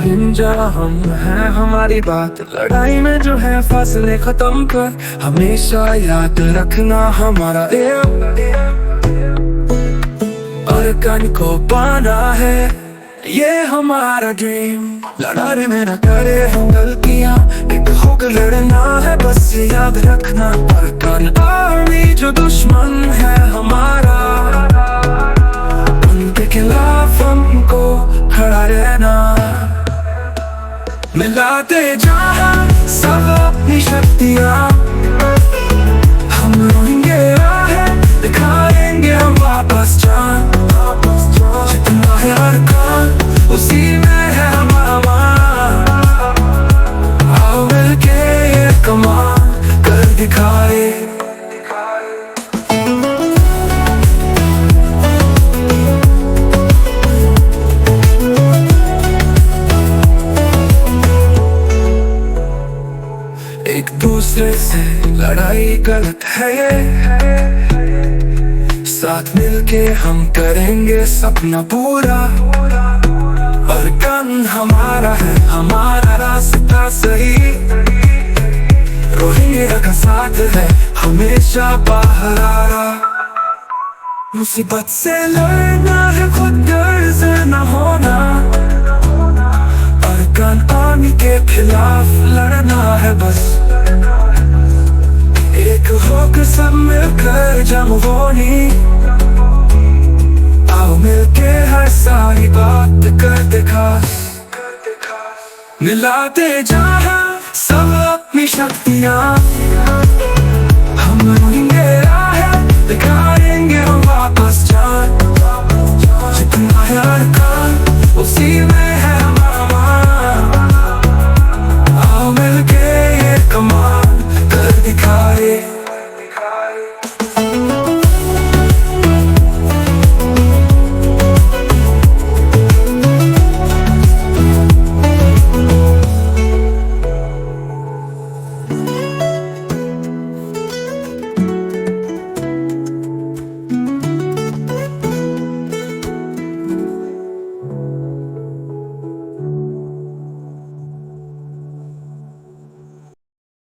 लेकिन जहाँ हम हैं हमारी बात लड़ाई में जो है फासले खत्म कर हमेशा याद रखना हमारा अरकान को पाना है ये हमारा ड्रीम। लड़ाई में न करे हम गलतियां एक होकर लड़ना है बस याद रखना अरकान आर्मी जो दुश्मन है हमारा उनके खिलाफ हमको खड़ा रहना। मिलाते जहाँ सब अपनी शक्तियाँ हम रोएंगे राहें दिखाएंगे हम वापस जान जितना है अरकान उसी में है हमारा आओ मिलके ये कमाल कर दिखाए। एक दूसरे से लड़ाई गलत है ये साथ मिलके हम करेंगे सपना पूरा। अरकान हमारा है हमारा रास्ता सही रोहिंग्या का साथ है हमेशा बाहर आ रहा। मुसीबत से लड़ना है खुद गर्ज न होना अरकान आर्मी के खिलाफ लड़ना है बस एक होकर सब मिलकर जम होनी आओ मिलके हर सारी बात कर दिखा। मिलाते जहाँ सब अपनी शक्तियाँ